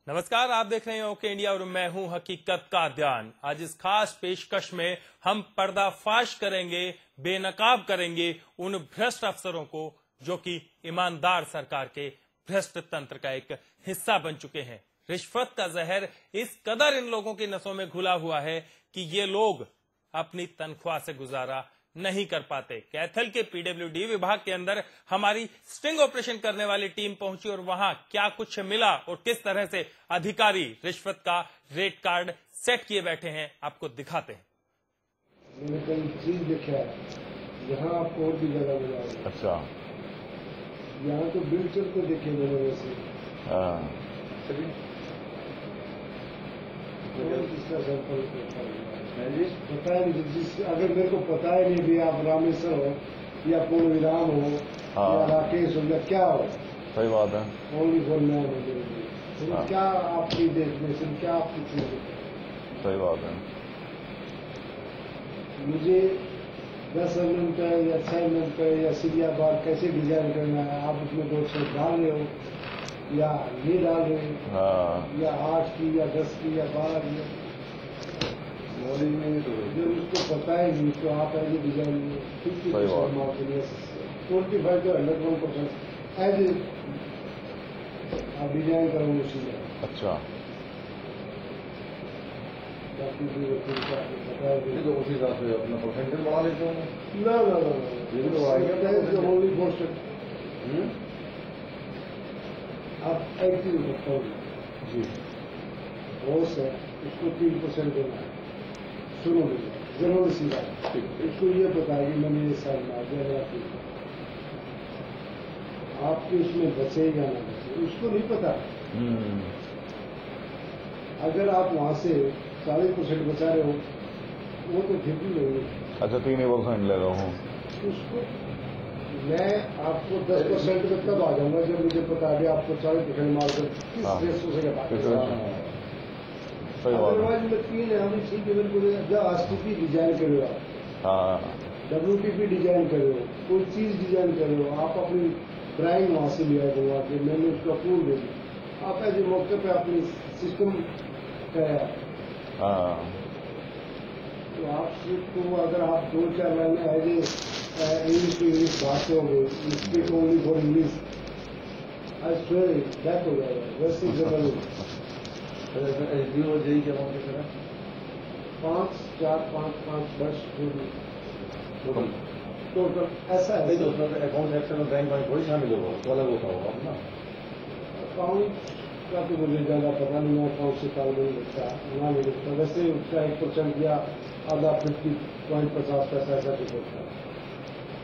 नमस्कार, आप देख रहे हैं ओके इंडिया और मैं हूं हकीकत का ध्यान। आज इस खास पेशकश में हम पर्दाफाश करेंगे, बेनकाब करेंगे उन भ्रष्ट अफसरों को जो कि ईमानदार सरकार के भ्रष्ट तंत्र का एक हिस्सा बन चुके हैं। रिश्वत का जहर इस कदर इन लोगों की नसों में घुला हुआ है कि ये लोग अपनी तनख्वाह से गुजारा नहीं कर पाते। कैथल के पीडब्ल्यूडी विभाग के अंदर हमारी स्टिंग ऑपरेशन करने वाली टीम पहुंची और वहां क्या कुछ मिला और किस तरह से अधिकारी रिश्वत का रेट कार्ड सेट किए बैठे हैं, आपको दिखाते हैं। मैंने कई चीज देखा है, यहाँ आपको और भी ज्यादा मिला। अच्छा, यहाँ तो बिल्कुल को देखे मैंने वैसे। इसका सैंपल पता है नहीं, अगर मेरे को पता ही नहीं भी आप रामेश्वर हो या पूर्ण विराम हो या राकेश हो या क्या हो, सही बात है। ओनली फॉर मैन हो मेरे लिए, तो क्या आपकी डेफिनेशन, क्या आपकी चीज? सही बात है। मुझे 10 mm पे या 6 mm पे या सीरिया बार कैसे डिजाइन करना है, आप उसमें 200 डाल रहे हो या नहीं डाल रहे हो, या 8 की या 10 की या 12 की, नॉलेज नहीं तो जो उसको पता है नहीं, तो आप ऐसे डिजाइन 50% मार्क के लिए 25 to 101% एज आप डिजाइन करोगे उसी में। अच्छा, बाकी भी पता है तो उसी हिसाब से अपना परसेंटेज बढ़ा लेते होंगे। ना ये तो आएगा ओनली फॉर आप एक चीज बताओ जी, वो से उसको 3% देना है। सुनो जरूर सीधा इसको ये बताएगी मैंने ये साल मार दिया, आपके उसमें बचेगा ना बचे उसको नहीं पता। अगर आप वहां से 40% बचा रहे हो वो तो फिर भी नहीं। अच्छा, 3% ले रहा हूँ उसको मैं आपको 10% में तब आ जाऊंगा जब मुझे पता है आपको 40% मारकर किस रेसो से घटा। अदरवाइज में 3 है, हम ठीक है बिल्कुल। जब स्थिति डिजाइन करे आप, WTP डिजाइन करे हो, कोई चीज डिजाइन करे हो, आप अपनी ड्राइंग वहां से लिया दूंगा कि मैंने उसको अप्रूव दे दी, आप ऐसे मौके पे अपनी सिस्टम कराया तो आपको अगर आप 2-4 line as English to English भाषा हो गई, स्पीक ओनली फॉर इंग्लिश, आज डेथ हो जाएगा। वैसे जरूर SDO और JEE क्या मांगे सर? 5, 4, 5, 5, 10 टोटल ऐसा है। तो उसमें अकाउंट सेक्शन में बैंक थोड़ी शामिल होगा, तो अलग होता होगा अपना अकाउंट का तो मुझे ज्यादा पता नहीं है, अकाउंट से ताल नहीं लगता ना नहीं लगता। वैसे उसका 1% या आधा 50.50 पैसा ऐसा कुछ होता है,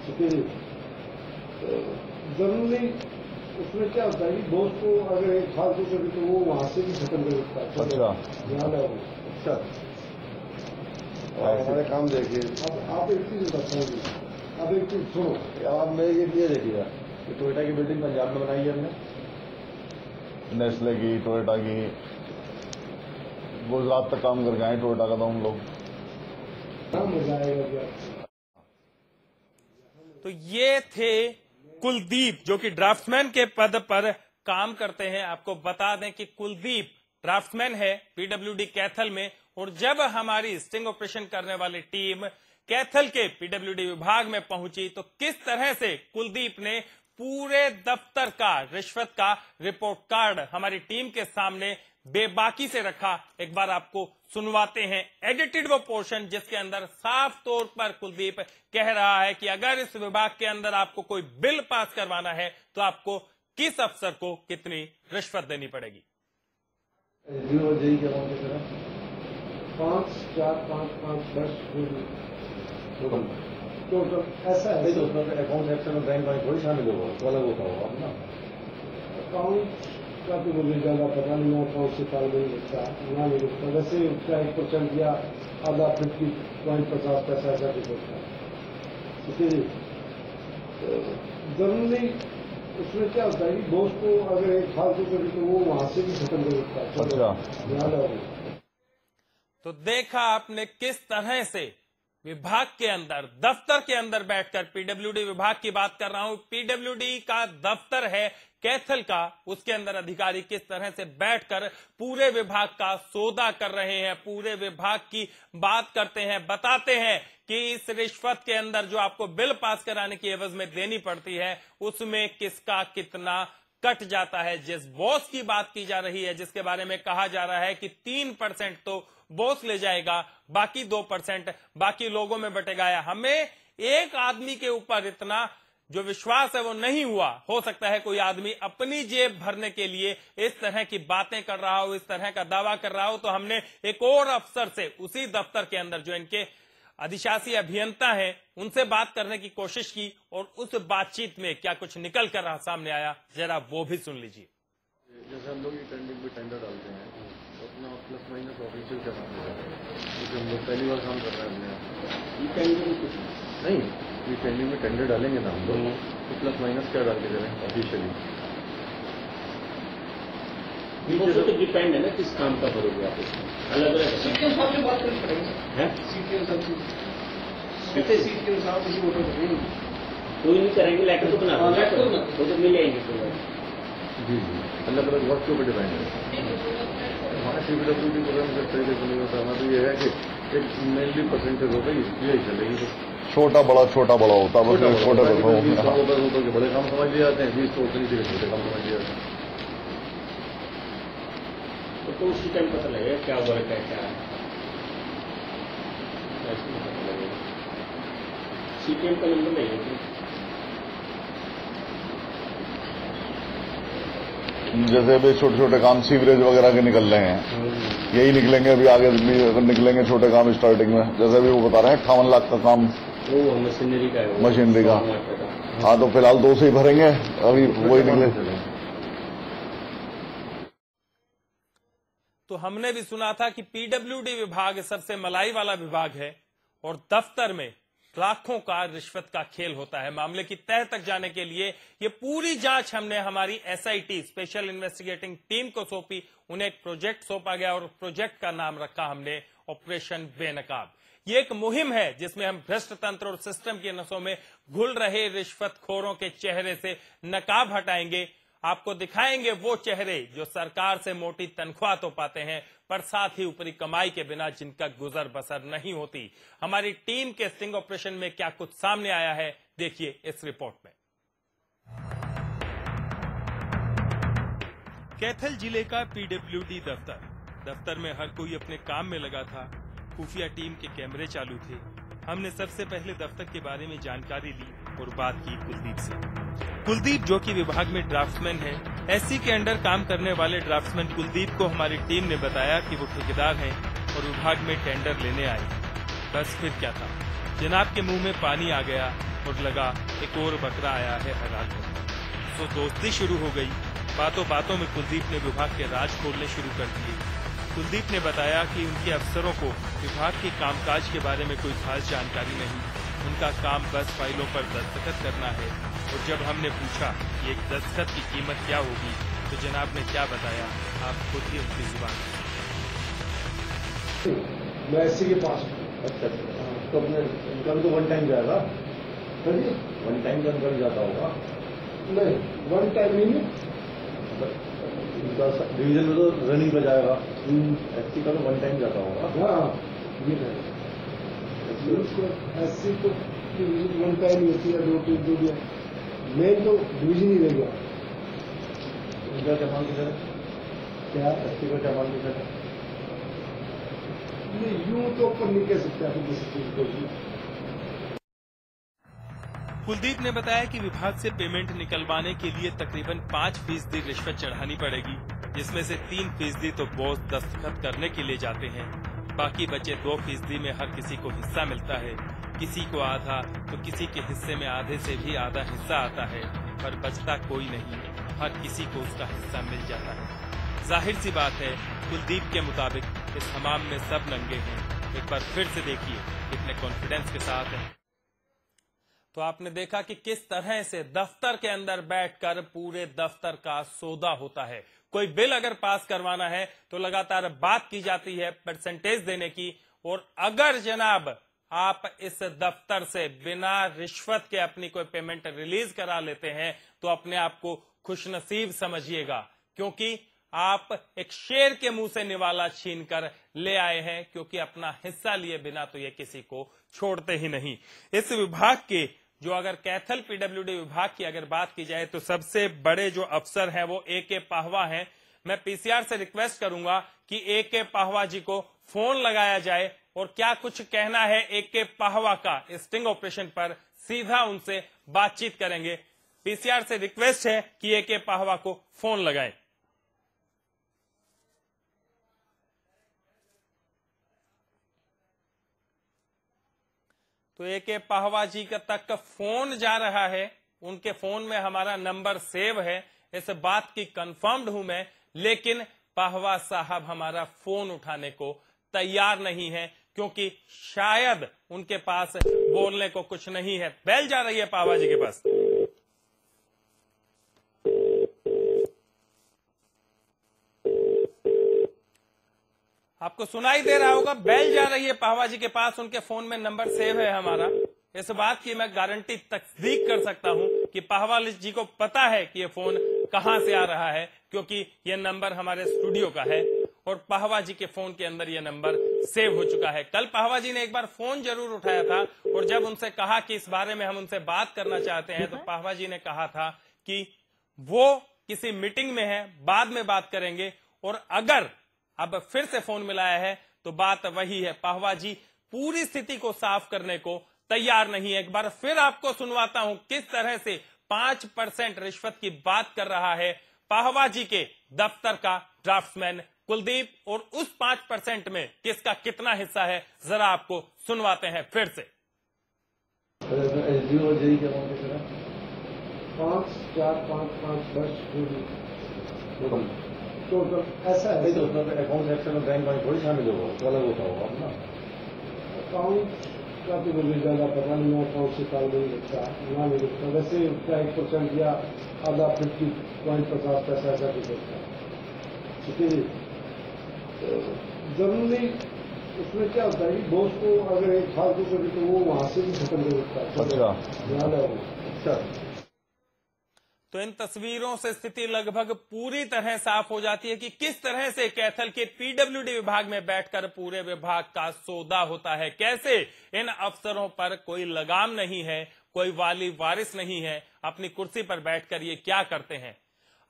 ठीक है जी। जरूरी उसमें क्या होता है कि दोस्त को अगर एक फालतू करे तो वो वहां से भी खत्म कर देता है। अच्छा, ध्यान है वो। अच्छा, हमारे काम देखिए। अब आप एक चीज बताओ जी, अब एक चीज सुनो, अब मैं ये देखिएगा कि टोयोटा की बिल्डिंग पंजाब में बनाई है हमने, नेस्ले की, टोयोटा की, गुजरात तक काम करके आए टोयोटा का तो हम लोग। क्या मजा आएगा। तो ये थे कुलदीप जो कि ड्राफ्टमैन के पद पर काम करते हैं। आपको बता दें कि कुलदीप ड्राफ्टमैन है पीडब्ल्यूडी कैथल में, और जब हमारी स्टिंग ऑपरेशन करने वाली टीम कैथल के पीडब्ल्यूडी विभाग में पहुंची तो किस तरह से कुलदीप ने पूरे दफ्तर का रिश्वत का रिपोर्ट कार्ड हमारी टीम के सामने बेबाकी से रखा, एक बार आपको सुनवाते हैं एडिटेड वो पोर्शन जिसके अंदर साफ तौर पर कुलदीप कह रहा है कि अगर इस विभाग के अंदर आपको कोई बिल पास करवाना है तो आपको किस अफसर को कितनी रिश्वत देनी पड़ेगी। SDO और JEE क्या मांगे सर? 5, 4, 5, 5, 10 टोटल ऐसा है। तो उसमें अकाउंट सेक्शन में बैंक थोड़ी शामिल होगा, तो अलग होता होगा अपना अकाउंट का तो मुझे ज्यादा पता नहीं है, अकाउंट से ताल नहीं लगता ना नहीं लगता। वैसे उसका 1% या आधा 50.50 पैसा ऐसा कुछ होता है, ठीक है जी। जरूरी उसमें क्या होता है कि दोस्त को अगर एक फालतू करे तो वो वहां से भी खत्म कर देता है। अच्छा, ध्यान है वो। तो देखा आपने किस तरह से विभाग के अंदर, दफ्तर के अंदर बैठकर, पीडब्ल्यूडी विभाग की बात कर रहा हूं, पीडब्ल्यूडी का दफ्तर है कैथल का, उसके अंदर अधिकारी किस तरह से बैठकर पूरे विभाग का सौदा कर रहे हैं, पूरे विभाग की बात करते हैं, बताते हैं कि इस रिश्वत के अंदर जो आपको बिल पास कराने की एवज में देनी पड़ती है उसमें किसका कितना कट जाता है। जिस बॉस की बात की जा रही है, जिसके बारे में कहा जा रहा है कि 3% तो बॉस ले जाएगा, बाकी 2% बाकी लोगों में बटेगा। हमें एक आदमी के ऊपर इतना जो विश्वास है वो नहीं हुआ। हो सकता है कोई आदमी अपनी जेब भरने के लिए इस तरह की बातें कर रहा हो, इस तरह का दावा कर रहा हो, तो हमने एक और अफसर से उसी दफ्तर के अंदर जो इनके अधिशासी अभियंता हैं उनसे बात करने की कोशिश की और उस बातचीत में क्या कुछ निकल कर सामने आया, जरा वो भी सुन लीजिए। जैसे हम लोग टेंडर डालते हैं तो अपना प्लस माइनस ऑफिशियल का काम होता है, क्योंकि हम लोग पहली बार काम कर रहे हैं। नहीं, ये टेंडर में टेंडर डालेंगे ना हम लोग, तो प्लस माइनस क्या डाल के करें ऑफिशियली। तो डिपेंड है ना किस काम का करोगे आप, इसमें अलग अलग सीटीएम साहब से बात करनी पड़ेगी है। सीटीएम साहब से सीटीएम साहब किसी वोटर करेंगे, कोई नहीं करेंगे, लेटर तो बना वो तो मिल जाएंगे। जी जी, अलग अलग वर्क के ऊपर डिपेंड है। हमारा पीडब्ल्यूडी प्रोग्राम जब तरीके से नहीं होता, हमारा तो ये है कि एक मेनली परसेंटेज होता है, यही चलेगी। छोटा बड़ा होता है, बस छोटा होता है बड़े काम समझ लिए जाते हैं, 20 तो उतनी जगह छोटे काम समझ लिए जाते हैं। तो उसी टाइम पता लगेगा क्या वर्क है क्या है, पता लगेगा। सीटीएम का नंबर नहीं है, जैसे अभी छोटे छोटे काम सीवरेज वगैरह के निकल रहे हैं, यही निकलेंगे अभी आगे भी अगर निकलेंगे छोटे काम स्टार्टिंग में। जैसे अभी वो बता रहे हैं 58 लाख का काम वो मशीनरी का है, मशीनरी का। हाँ, तो फिलहाल 2 से ही भरेंगे, अभी वही निकले। तो हमने भी सुना था कि पीडब्ल्यूडी विभाग सबसे मलाई वाला विभाग है और दफ्तर में लाखों का रिश्वत का खेल होता है। मामले की तह तक जाने के लिए ये पूरी जांच हमने हमारी एसआईटी स्पेशल इन्वेस्टिगेटिंग टीम को सौंपी। उन्हें एक प्रोजेक्ट सौंपा गया और प्रोजेक्ट का नाम रखा हमने ऑपरेशन बेनकाब। ये एक मुहिम है जिसमें हम भ्रष्ट तंत्र और सिस्टम की नसों में घुल रहे रिश्वतखोरों के चेहरे से नकाब हटाएंगे। आपको दिखाएंगे वो चेहरे जो सरकार से मोटी तनख्वाह तो पाते हैं पर साथ ही ऊपरी कमाई के बिना जिनका गुजर बसर नहीं होती। हमारी टीम के स्टिंग ऑपरेशन में क्या कुछ सामने आया है, देखिए इस रिपोर्ट में। कैथल जिले का पीडब्ल्यूडी दफ्तर में हर कोई अपने काम में लगा था। खुफिया टीम के कैमरे चालू थे। हमने सबसे पहले दफ्तर के बारे में जानकारी ली और बात की कुलदीप से। कुलदीप जो कि विभाग में ड्राफ्ट्समैन है, एससी के अंडर काम करने वाले ड्राफ्ट्समैन कुलदीप को हमारी टीम ने बताया कि वो ठेकेदार हैं और विभाग में टेंडर लेने आए। बस फिर क्या था, जनाब के मुंह में पानी आ गया और लगा एक और बकरा आया है हराल में। तो दोस्ती शुरू हो गई। बातों बातों में कुलदीप ने विभाग के राज खोलने शुरू कर दिए। कुलदीप ने बताया कि उनके अफसरों को विभाग के कामकाज के बारे में कोई खास जानकारी नहीं, उनका काम बस फाइलों पर दस्तखत करना है। और जब हमने पूछा कि एक दस्तखत की कीमत क्या होगी तो जनाब ने क्या बताया, आप खुद ही उनकी जुबान। मैं एससी के पास। अच्छा, तो अपने इनका भी तो वन टाइम जाएगा, वन टाइम का इनका जाता होगा। नहीं, वन टाइम नहीं, डिवीजन में तो रनिंग पे जाएगा, एससी का तो वन टाइम जाता होगा। हाँ, ये है एससी को वन टाइम होती है, 2 दिन मेन तो डिवीजन ही रह गया। इनका क्या मांग किधर है, क्या एससी का क्या मांग किधर है? यूं तो ऊपर नहीं कह सकते आप किसी चीज को। कुलदीप ने बताया कि विभाग से पेमेंट निकलवाने के लिए तकरीबन 5% रिश्वत चढ़ानी पड़ेगी, जिसमें से 3% तो बॉस दस्तखत करने के लिए जाते हैं। बाकी बचे 2% में हर किसी को हिस्सा मिलता है, किसी को आधा तो किसी के हिस्से में आधे से भी आधा हिस्सा आता है, पर बचता कोई नहीं, हर किसी को उसका हिस्सा मिल जाता है। जाहिर सी बात है, कुलदीप के मुताबिक इस हमाम में सब नंगे हैं। एक बार फिर से देखिए कितने कॉन्फिडेंस के साथ है। तो आपने देखा कि किस तरह से दफ्तर के अंदर बैठकर पूरे दफ्तर का सौदा होता है। कोई बिल अगर पास करवाना है तो लगातार बात की जाती है परसेंटेज देने की, और अगर जनाब आप इस दफ्तर से बिना रिश्वत के अपनी कोई पेमेंट रिलीज करा लेते हैं तो अपने आप को खुशनसीब समझिएगा, क्योंकि आप एक शेर के मुंह से निवाला छीन कर ले आए हैं, क्योंकि अपना हिस्सा लिए बिना तो ये किसी को छोड़ते ही नहीं। इस विभाग के जो अगर कैथल पीडब्ल्यूडी विभाग की अगर बात की जाए तो सबसे बड़े जो अफसर हैं वो ए.के. पाहवा हैं। मैं पीसीआर से रिक्वेस्ट करूंगा कि ए.के. पाहवा जी को फोन लगाया जाए और क्या कुछ कहना है ए.के. पाहवा का स्टिंग ऑपरेशन पर, सीधा उनसे बातचीत करेंगे। पीसीआर से रिक्वेस्ट है कि ए.के. पाहवा को फोन लगाएं। तो ए.के. पाहवा जी का तक फोन जा रहा है, उनके फोन में हमारा नंबर सेव है, इस बात की कंफर्म्ड हूं मैं, लेकिन पाहवा साहब हमारा फोन उठाने को तैयार नहीं है, क्योंकि शायद उनके पास बोलने को कुछ नहीं है। बेल जा रही है पाहवा जी के पास। आपको सुनाई दे रहा होगा, बेल जा रही है पाहवा जी के पास, उनके फोन में नंबर सेव है हमारा। इस बात की मैं गारंटी तस्दीक कर सकता हूं कि पाहवा जी को पता है कि ये फोन कहां से आ रहा है, क्योंकि ये नंबर हमारे स्टूडियो का है और पाहवा जी के फोन के अंदर ये नंबर सेव हो चुका है। कल पाहवा जी ने एक बार फोन जरूर उठाया था और जब उनसे कहा कि इस बारे में हम उनसे बात करना चाहते हैं, तो पाहवा जी ने कहा था कि वो किसी मीटिंग में है, बाद में बात करेंगे। और अगर अब फिर से फोन मिलाया है तो बात वही है, पाहवा जी पूरी स्थिति को साफ करने को तैयार नहीं है। एक बार फिर आपको सुनवाता हूं किस तरह से 5% रिश्वत की बात कर रहा है पाहवा जी के दफ्तर का ड्राफ्ट्समैन कुलदीप, और उस 5% में किसका कितना हिस्सा है जरा आपको सुनवाते हैं फिर से। 5, 4, 5, 5, 10 टोटल ऐसा है। तो उसमें अकाउंट सेक्शन में बैंक वाले थोड़ी शामिल होगा, तो अलग होता होगा ना। अकाउंट का तो मुझे ज्यादा पता नहीं है, अकाउंट से काल नहीं लिखता ना, नहीं लिखता। वैसे 1% या आधा 50.50 पैसा ऐसा कुछ होता है, ठीक है। जरूरी उसमें क्या होता है कि बॉस को अगर एक फालतू करे तो वो वहां से भी खत्म कर देता है। अच्छा, तो इन तस्वीरों से स्थिति लगभग पूरी तरह साफ हो जाती है कि किस तरह से कैथल के पीडब्ल्यूडी विभाग में बैठकर पूरे विभाग का सौदा होता है, कैसे इन अफसरों पर कोई लगाम नहीं है, कोई वाली वारिस नहीं है, अपनी कुर्सी पर बैठकर ये क्या करते हैं।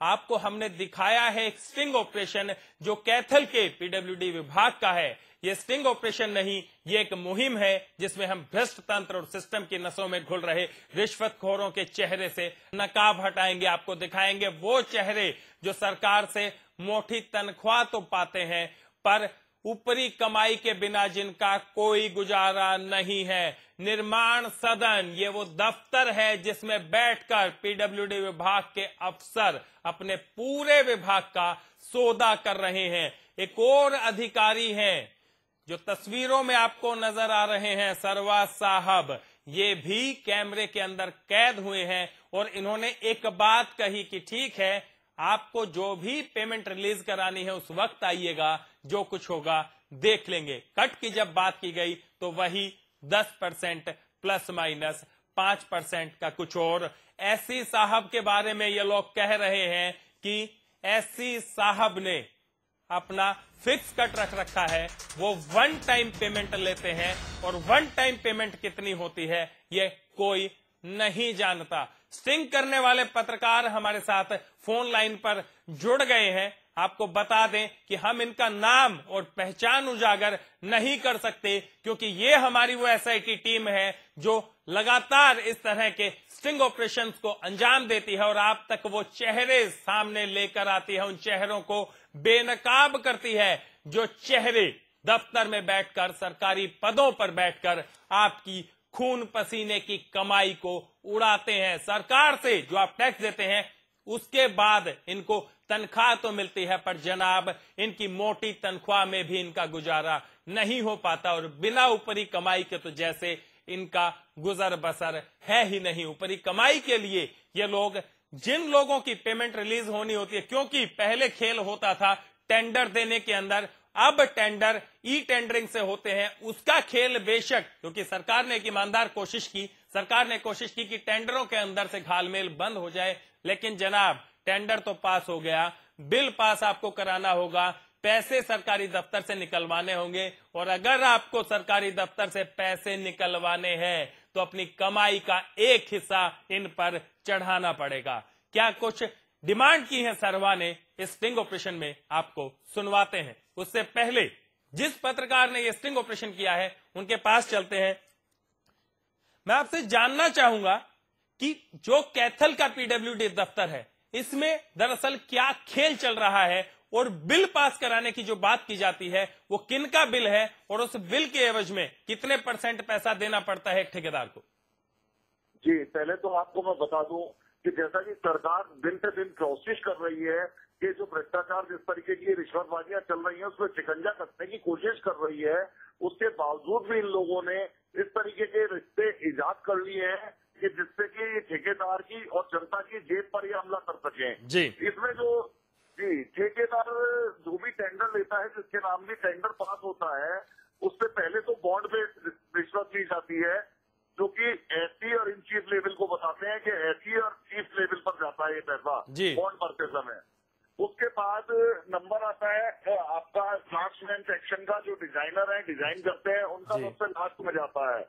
आपको हमने दिखाया है एक स्टिंग ऑपरेशन जो कैथल के पीडब्ल्यूडी विभाग का है। ये स्टिंग ऑपरेशन नहीं, ये एक मुहिम है जिसमें हम भ्रष्ट तंत्र और सिस्टम की नसों में घुल रहे रिश्वतखोरों के चेहरे से नकाब हटाएंगे। आपको दिखाएंगे वो चेहरे जो सरकार से मोटी तनख्वाह तो पाते हैं पर ऊपरी कमाई के बिना जिनका कोई गुजारा नहीं है। निर्माण सदन ये वो दफ्तर है जिसमें बैठकर पीडब्ल्यूडी विभाग के अफसर अपने पूरे विभाग का सौदा कर रहे हैं। एक और अधिकारी हैं जो तस्वीरों में आपको नजर आ रहे हैं, सरवा साहब, ये भी कैमरे के अंदर कैद हुए हैं और इन्होंने एक बात कही कि ठीक है, आपको जो भी पेमेंट रिलीज करानी है उस वक्त आइएगा, जो कुछ होगा देख लेंगे। कट की जब बात की गई तो वही 10% प्लस माइनस 5% का कुछ और। एससी साहब के बारे में ये लोग कह रहे हैं कि एससी साहब ने अपना फिक्स कट रख रखा है, वो 1 टाइम पेमेंट लेते हैं और 1 टाइम पेमेंट कितनी होती है ये कोई नहीं जानता। स्टिंग करने वाले पत्रकार हमारे साथ फोन लाइन पर जुड़ गए हैं। आपको बता दें कि हम इनका नाम और पहचान उजागर नहीं कर सकते क्योंकि ये हमारी वो एसआईटी टीम है जो लगातार इस तरह के स्टिंग ऑपरेशंस को अंजाम देती है और आप तक वो चेहरे सामने लेकर आती है, उन चेहरों को बेनकाब करती है जो चेहरे दफ्तर में बैठकर, सरकारी पदों पर बैठकर आपकी खून पसीने की कमाई को उड़ाते हैं। सरकार से जो आप टैक्स देते हैं उसके बाद इनको तनख्वाह तो मिलती है, पर जनाब इनकी मोटी तनख्वाह में भी इनका गुजारा नहीं हो पाता और बिना ऊपरी कमाई के तो जैसे इनका गुजर बसर है ही नहीं। ऊपरी कमाई के लिए ये लोग, जिन लोगों की पेमेंट रिलीज होनी होती है, क्योंकि पहले खेल होता था टेंडर देने के अंदर अब टेंडर ई टेंडरिंग से होते हैं। उसका खेल बेशक, क्योंकि सरकार ने एक ईमानदार कोशिश की, सरकार ने कोशिश की कि टेंडरों के अंदर से घालमेल बंद हो जाए, लेकिन जनाब टेंडर तो पास हो गया, बिल पास आपको कराना होगा, पैसे सरकारी दफ्तर से निकलवाने होंगे, और अगर आपको सरकारी दफ्तर से पैसे निकलवाने हैं तो अपनी कमाई का एक हिस्सा इन पर चढ़ाना पड़ेगा। क्या कुछ डिमांड की है सर्वा ने, इस स्टिंग ऑपरेशन में आपको सुनवाते हैं। उससे पहले जिस पत्रकार ने यह स्टिंग ऑपरेशन किया है उनके पास चलते हैं। मैं आपसे जानना चाहूंगा कि जो कैथल का पीडब्ल्यूडी दफ्तर है, इसमें दरअसल क्या खेल चल रहा है, और बिल पास कराने की जो बात की जाती है वो किन का बिल है, और उस बिल के एवज में कितने % पैसा देना पड़ता है एक ठेकेदार को। जी, पहले तो आपको मैं बता दूं कि जैसा कि सरकार दिन से दिन कोशिश कर रही है कि जो भ्रष्टाचार, जिस तरीके की रिश्वतबाजियां चल रही हैं उसमें शिकंजा कसने की कोशिश कर रही है, उसके बावजूद भी इन लोगों ने इस तरीके के रिश्ते इजाद कर लिए हैं कि जिससे कि ठेकेदार की और जनता की जेब पर ये हमला कर सके। जी, इसमें जो ठेकेदार जो भी टेंडर लेता है, जिसके नाम भी टेंडर पास होता है, उससे पहले तो बॉन्ड पे रिश्वत ली जाती है, जो कि एससी और इन चीफ लेवल को बताते हैं कि एससी और चीफ लेवल पर जाता है ये पैसा बॉन्ड भरते समय। उसके बाद नंबर आता है आपका ड्राफ्ट्समैन सेक्शन का, जो डिजाइनर है, डिजाइन करते हैं, उनका सबसे लास्ट में जाता है।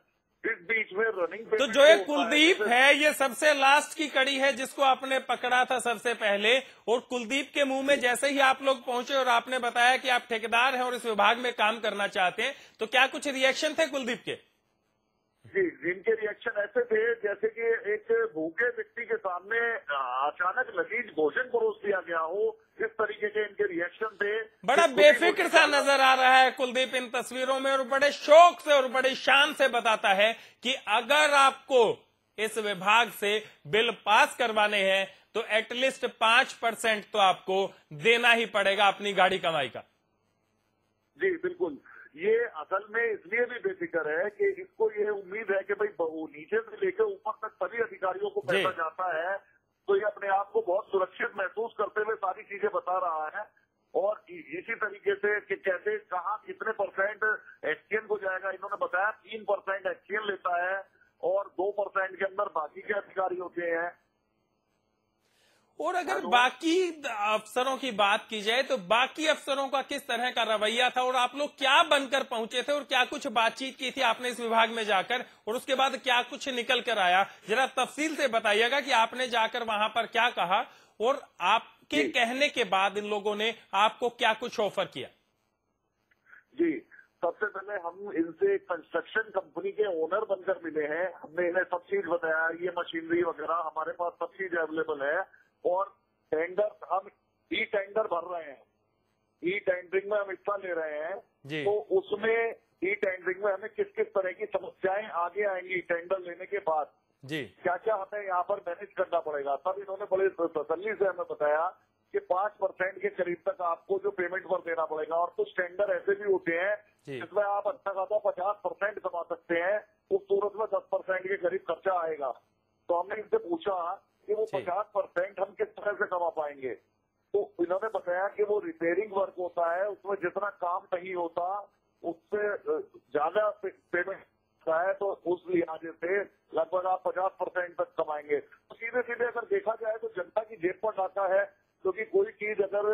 इस बीच में रनिंग पे तो जो ये कुलदीप है, ये सबसे लास्ट की कड़ी है जिसको आपने पकड़ा था सबसे पहले, और कुलदीप के मुंह में जैसे ही आप लोग पहुंचे और आपने बताया कि आप ठेकेदार हैं और इस विभाग में काम करना चाहते हैं, तो क्या कुछ रिएक्शन थे कुलदीप के? जी, जिनके रिएक्शन ऐसे थे जैसे कि एक भूखे व्यक्ति के सामने अचानक लजीज भोजन परोस दिया गया हो, इस तरीके के इनके रिएक्शन थे। बड़ा बेफिक्र सा नजर आ रहा है कुलदीप इन तस्वीरों में, और बड़े शौक से और बड़ी शान से बताता है कि अगर आपको इस विभाग से बिल पास करवाने हैं तो एटलीस्ट 5% तो आपको देना ही पड़ेगा अपनी गाड़ी कमाई का। जी बिल्कुल, ये असल में इसलिए भी बेफिक्र है कि इसको ये उम्मीद है कि भाई नीचे से लेकर ऊपर तक सभी अधिकारियों को पैसा जाता है, तो ये अपने आप को बहुत सुरक्षित महसूस करते हुए सारी चीजें बता रहा है। और इसी तरीके से कि कैसे कहाँ कितने % एक्सचेंज हो जाएगा, इन्होंने बताया 3% एक्सचेंज लेता है और 2% के अंदर बाकी के अधिकारी होते हैं। और अगर बाकी अफसरों की बात की जाए तो बाकी अफसरों का किस तरह का रवैया था, और आप लोग क्या बनकर पहुंचे थे, और क्या कुछ बातचीत की थी आपने इस विभाग में जाकर, और उसके बाद क्या कुछ निकल कर आया, जरा तफसील से बताइएगा कि आपने जाकर वहां पर क्या कहा, और आपके कहने के बाद इन लोगों ने आपको क्या कुछ ऑफर किया। जी, सबसे पहले हम इनसे कंस्ट्रक्शन कंपनी के ओनर बनकर मिले हैं। हमने इन्हें सब चीज बताया, ये मशीनरी वगैरह हमारे पास सब चीज अवेलेबल है, और टेंडर हम ई टेंडर भर रहे हैं, ई टेंडरिंग में हम हिस्सा ले रहे हैं। तो उसमें ई टेंडरिंग में हमें किस किस तरह की समस्याएं आगे आएंगी टेंडर लेने के बाद, क्या क्या हमें यहाँ पर मैनेज करना पड़ेगा। तब इन्होंने बड़े तसल्ली से हमें बताया कि 5% के करीब तक आपको जो पेमेंट पर देना पड़ेगा, और कुछ टेंडर ऐसे भी होते हैं जिसमें आप अच्छा खासा 50% कमा सकते हैं, उस सूरत में 10% के करीब खर्चा आएगा। तो हमने इनसे पूछा कि वो 50% हम किस तरह से कमा पाएंगे, तो इन्होंने बताया कि वो रिपेयरिंग वर्क होता है, उसमें जितना काम नहीं होता उससे ज्यादा पेमेंट है, तो उस लिहाज से लगभग आप 50% तक कमाएंगे। तो सीधे सीधे अगर देखा जाए तो जनता की जेब पर डाका है, क्योंकि कोई चीज अगर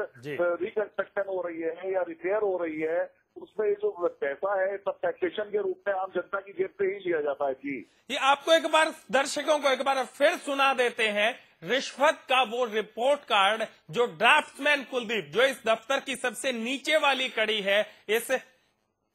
रिकंस्ट्रक्शन हो रही है या रिपेयर हो रही है, उसमें जो पैसा है सब टैक्सेशन के रूप में आम जनता की जेब से ही लिया जाता है। जी, ये आपको एक बार दर्शकों को एक बार फिर सुना देते हैं रिश्वत का वो रिपोर्ट कार्ड जो ड्राफ्ट्समैन कुलदीप, जो इस दफ्तर की सबसे नीचे वाली कड़ी है इस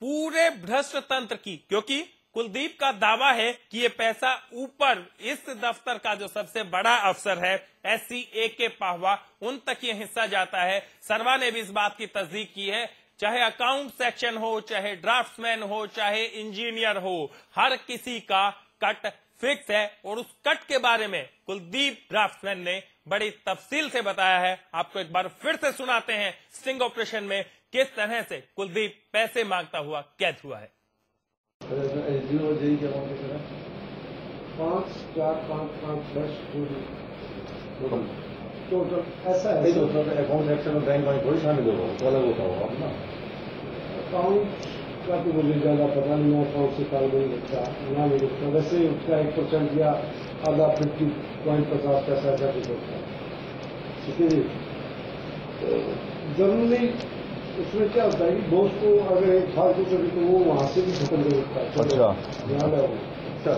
पूरे भ्रष्ट तंत्र की, क्योंकि कुलदीप का दावा है कि ये पैसा ऊपर इस दफ्तर का जो सबसे बड़ा अफसर है SC AK पाहवा, उन तक ये हिस्सा जाता है। सर्वा ने भी इस बात की तस्दीक की है, चाहे अकाउंट सेक्शन हो, चाहे ड्राफ्ट्समैन हो, चाहे इंजीनियर हो, हर किसी का कट फिक्स है, और उस कट के बारे में कुलदीप ड्राफ्ट्समैन ने बड़ी तफसील से बताया है। आपको एक बार फिर से सुनाते हैं स्टिंग ऑपरेशन में किस तरह से कुलदीप पैसे मांगता हुआ कैद हुआ है। 5, 4, 5, 5, 10 टोटल ऐसा है। अकाउंट सेक्शन में बैंक वाले थोड़ी शामिल होगा, तो अलग होता होगा ना। अकाउंट का तो मुझे ज्यादा पता नहीं, मैं अकाउंट से काम नहीं रखता, ना नहीं रखता, वैसे ही उसका 1% या आधा 50.50 पैसा ऐसा कुछ होता है, ठीक है जी। जनरली उसमें क्या होता है कि बॉस को अगर एक फालतू कभी तो वो वहां से भी खत्म कर देता है। अच्छा,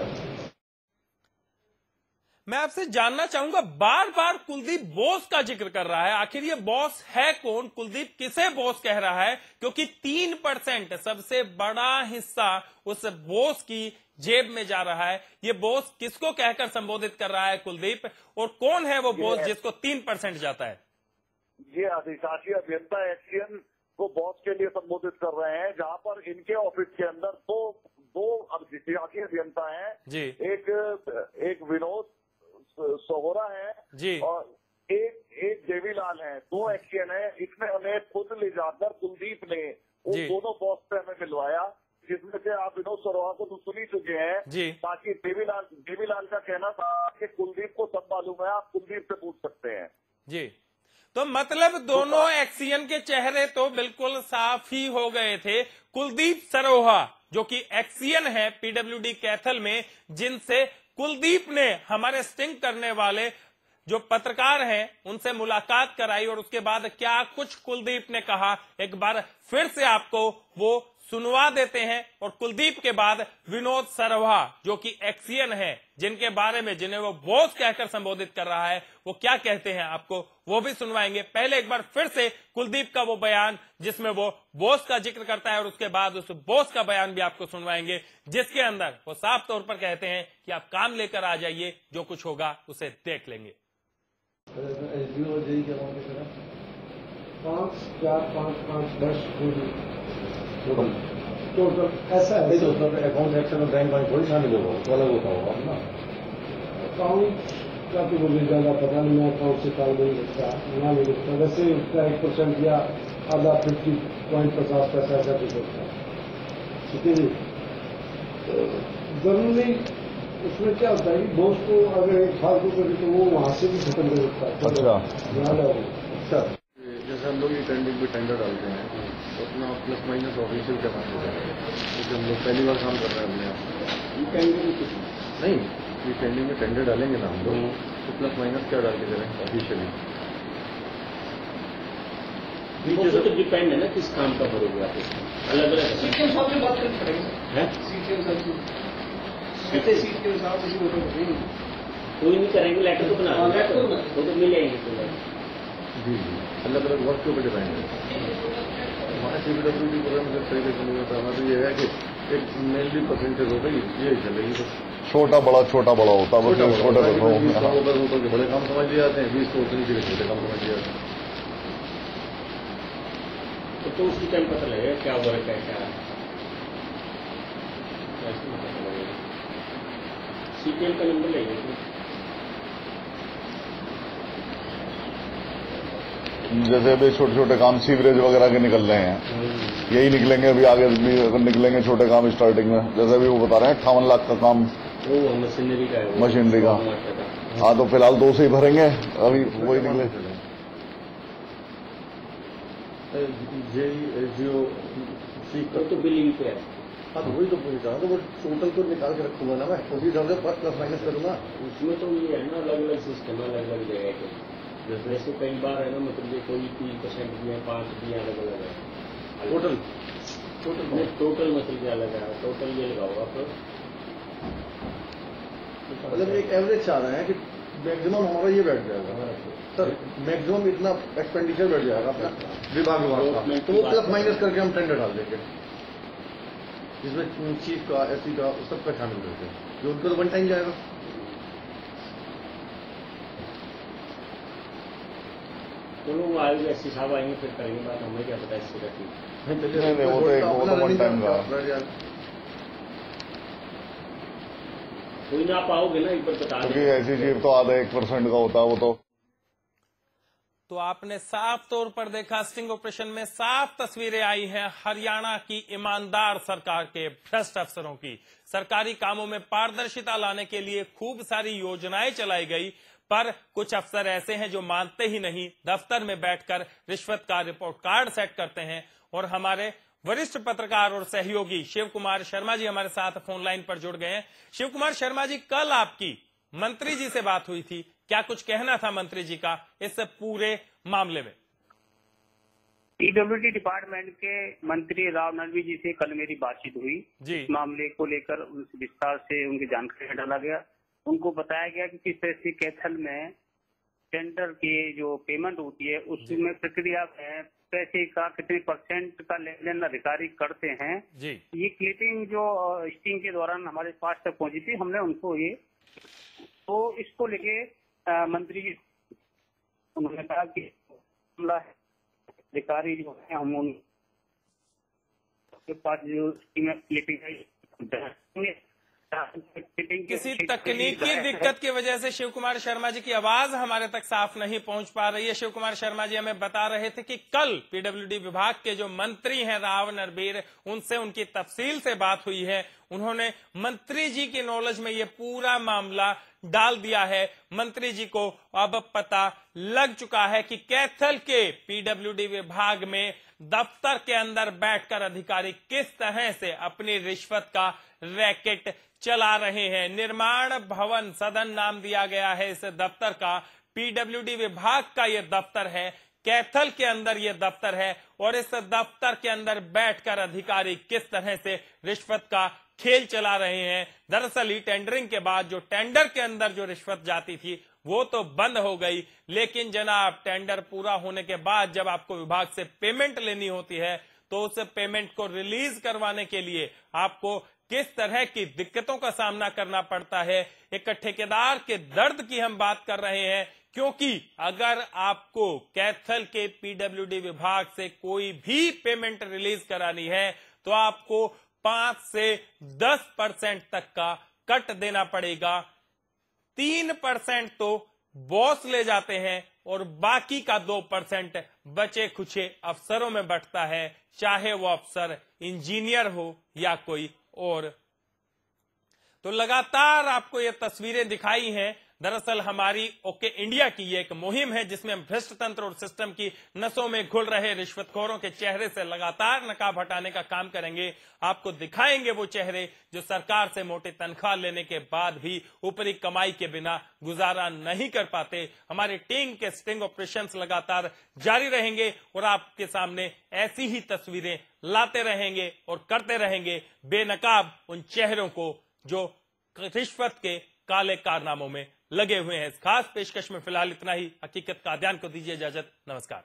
मैं आपसे जानना चाहूंगा, बार बार कुलदीप बॉस का जिक्र कर रहा है, आखिर ये बॉस है कौन? कुलदीप किसे बॉस कह रहा है? क्योंकि 3% सबसे बड़ा हिस्सा उस बॉस की जेब में जा रहा है। ये बॉस किसको कहकर संबोधित कर रहा है कुलदीप, और कौन है वो बॉस जिसको 3% जाता है? ये अधिशासी अभियंता एक्सियन को बॉस के लिए संबोधित कर रहे हैं, जहां पर इनके ऑफिस के अंदर दो अधिशासी अभियंता हैं जी। एक विनोद सोहरा है जी, और एक देवीलाल है, 2 एक्सियन है। इसमें हमें खुद ले जाकर कुलदीप ने उन दोनों बॉस से हमें मिलवाया, जिसमें से आप विनोद सोहरा को तो सुन ही चुके हैं जी। ताकि देवीलाल का कहना था कि कुलदीप को सब मालूम है, आप कुलदीप से पूछ सकते हैं जी। तो मतलब दोनों एक्सियन के चेहरे तो बिल्कुल साफ ही हो गए थे। कुलदीप सरोहा जो कि एक्सियन है पीडब्ल्यूडी कैथल में, जिनसे कुलदीप ने हमारे स्टिंग करने वाले जो पत्रकार हैं उनसे मुलाकात कराई, और उसके बाद क्या कुछ कुलदीप ने कहा एक बार फिर से आपको वो सुनवा देते हैं। और कुलदीप के बाद विनोद सरोहा जो कि एक्सियन है, जिनके बारे में जिन्हें वो बॉस कहकर संबोधित कर रहा है, वो क्या कहते हैं आपको वो भी सुनवाएंगे। पहले एक बार फिर से कुलदीप का वो बयान जिसमें वो बॉस का जिक्र करता है, और उसके बाद उस बॉस का बयान भी आपको सुनवाएंगे, जिसके अंदर वो साफ तौर पर कहते हैं कि आप काम लेकर आ जाइए, जो कुछ होगा उसे देख लेंगे। 5, 4, 5, 5, 10 टोटल ऐसा है। अकाउंट एक्शन में बैंक वाइंक थोड़ी शामिल होगा, तो अलग होता होगा ना। अकाउंट का तो मुझे ज्यादा पता नहीं, मैं अकाउंट से काम नहीं रखता, ना नहीं रखता, वैसे ही उसका 1% या आधा 50.50 पैसा ऐसा कुछ होता है, ठीक है जी। जनरली उसमें क्या होता है कि बॉस को अगर एक फालतू कभी तो वो वहां से भी खत्म कर देता है। अच्छा, जैसे हम लोग ये टेंडिंग पे टेंडर डालते हैं तो अपना प्लस माइनस ऑफिशियल करना होता है, क्योंकि हम लोग पहली बार काम कर रहे हैं अपने आप। ये टेंडिंग कुछ नहीं, ये टेंडिंग में टेंडर डालेंगे ना हम लोग, तो प्लस माइनस क्या डाल के करें ऑफिशियली। वो तो डिपेंड है ना किस काम का भरोगे आप, अलग अलग सीट के हिसाब से बात करनी पड़ेगी, सीट के हिसाब से सीट के हिसाब से कोई नहीं करेंगे, लेटर तो बना वो तो मिल जाएंगे। जी जी, अलग अलग वर्क के ऊपर डिपेंड है। हमारे CPWD प्रोग्राम से पहले समझ आता हमारा तो ये है कि एक मेनली परसेंटेज हो गई, ये चलेगी बस। छोटा बड़ा होता है, छोटे बड़े काम समझ लिए जाते हैं, 20 को उतनी से छोटे काम समझ लिए जाते हैं। तो उसी टाइम पता लगेगा क्या वर्क है, क्या CPL का नंबर लेंगे। जैसे अभी छोटे छोटे काम सीवरेज वगैरह के निकल रहे हैं, यही निकलेंगे अभी आगे भी निकलेंगे छोटे काम स्टार्टिंग में। जैसे अभी वो बता रहे हैं 58 लाख का काम वो मशीनरी का है, मशीनरी का। हाँ, तो फिलहाल 2 से ही भरेंगे, अभी वही निकले। तो बिलिंग पे है। हाँ, तो वही तो पूछ रहा हूँ, तो वो टोटल तो निकाल के रखूंगा ना मैं, उसी ढंग से प्लस माइनस करूंगा। उसमें तो ये है ना अलग अलग सिस्टम, अलग अलग जगह के, जैसे कई बार है ना, मतलब ये कोई 3% दिए, 5 दिए, अलग अलग है। टोटल मतलब अलग है, टोटल ये लगाओ आप। मतलब एक एवरेज चाह रहे हैं कि मैक्सिमम हमारा ये बैठ जाएगा सर, मैक्सिमम इतना एक्सपेंडिचर बैठ जाएगा अपना विभाग का, तो वो प्लस माइनस करके हम टेंडर डाल देंगे, जिसमें चीफ का, SC का, सबका शामिल करके, जो उनका तो 1 टाइम जाएगा। चलो वो आएंगे, SC साहब आएंगे, फिर करेंगे बात, हमें क्या पता इससे करती नहीं, वो तो 1 टाइम का। कोई ना, आप आओगे ना एक बार बता दें, क्योंकि ऐसी चीज तो आधा 1% का होता है वो तो आपने साफ तौर पर देखा, स्टिंग ऑपरेशन में साफ तस्वीरें आई हैं हरियाणा की ईमानदार सरकार के भ्रष्ट अफसरों की। सरकारी कामों में पारदर्शिता लाने के लिए खूब सारी योजनाएं चलाई गई, पर कुछ अफसर ऐसे हैं जो मानते ही नहीं, दफ्तर में बैठकर रिश्वत का रिपोर्ट कार्ड सेट करते हैं और हमारे वरिष्ठ पत्रकार और सहयोगी शिव कुमार शर्मा जी हमारे साथ फोन लाइन पर जुड़ गए हैं। शिव कुमार शर्मा जी, कल आपकी मंत्री जी से बात हुई थी, क्या कुछ कहना था मंत्री जी का इस पूरे मामले में? पीडब्ल्यूडी डिपार्टमेंट के मंत्री राव नरवी जी से कल मेरी बातचीत हुई जी। इस मामले को लेकर उनसे विस्तार से उनकी जानकारी डाला गया। उनको बताया गया कि किस तरह से कैथल में टेंडर की जो पेमेंट होती है उसमें प्रक्रिया में पैसे का कितने % का लेन देन अधिकारी करते हैं जी। ये क्लिपिंग जो स्टिंग के दौरान हमारे पास तक पहुंची थी, हमने उनको ये तो इसको लेके मंत्री जी उन्होंने कहा कि अधिकारी जो है हम उनके पास जो क्लिपिंग किसी तकनीकी दिक्कत की वजह से शिव कुमार शर्मा जी की आवाज हमारे तक साफ नहीं पहुंच पा रही है। शिव कुमार शर्मा जी हमें बता रहे थे कि कल पीडब्ल्यूडी विभाग के जो मंत्री हैं राव नरवीर, उनसे उनकी तफसील से बात हुई है। उन्होंने मंत्री जी की नॉलेज में ये पूरा मामला डाल दिया है। मंत्री जी को अब पता लग चुका है कि कैथल के पीडब्ल्यूडी विभाग में दफ्तर के अंदर बैठकर अधिकारी किस तरह से अपनी रिश्वत का रैकेट चला रहे हैं। निर्माण भवन सदन नाम दिया गया है इस दफ्तर का। पीडब्ल्यूडी विभाग का यह दफ्तर है, कैथल के अंदर यह दफ्तर है और इस दफ्तर के अंदर बैठकर अधिकारी किस तरह से रिश्वत का खेल चला रहे हैं। दरअसल ही टेंडरिंग के बाद जो टेंडर के अंदर जो रिश्वत जाती थी वो तो बंद हो गई, लेकिन जनाब टेंडर पूरा होने के बाद जब आपको विभाग से पेमेंट लेनी होती है तो उस पेमेंट को रिलीज करवाने के लिए आपको किस तरह की दिक्कतों का सामना करना पड़ता है। एक ठेकेदार के दर्द की हम बात कर रहे हैं, क्योंकि अगर आपको कैथल के पीडब्ल्यूडी विभाग से कोई भी पेमेंट रिलीज करानी है तो आपको 5 से 10% तक का कट देना पड़ेगा। 3% तो बॉस ले जाते हैं और बाकी का 2% बचे खुचे अफसरों में बंटता है, चाहे वो अफसर इंजीनियर हो या कोई और। तो लगातार आपको ये तस्वीरें दिखाई हैं। दरअसल हमारी ओके इंडिया की ये एक मुहिम है जिसमें हम भ्रष्ट तंत्र और सिस्टम की नसों में घुल रहे रिश्वतखोरों के चेहरे से लगातार नकाब हटाने का काम करेंगे। आपको दिखाएंगे वो चेहरे जो सरकार से मोटी तनख्वाह लेने के बाद भी ऊपरी कमाई के बिना गुजारा नहीं कर पाते। हमारी टीम के स्टिंग ऑपरेशंस लगातार जारी रहेंगे और आपके सामने ऐसी ही तस्वीरें लाते रहेंगे और करते रहेंगे बेनकाब उन चेहरों को जो रिश्वत के काले कारनामों में लगे हुए हैं। इस खास पेशकश में फिलहाल इतना ही। हकीकत का अध्ययन को दीजिए इजाजत। नमस्कार।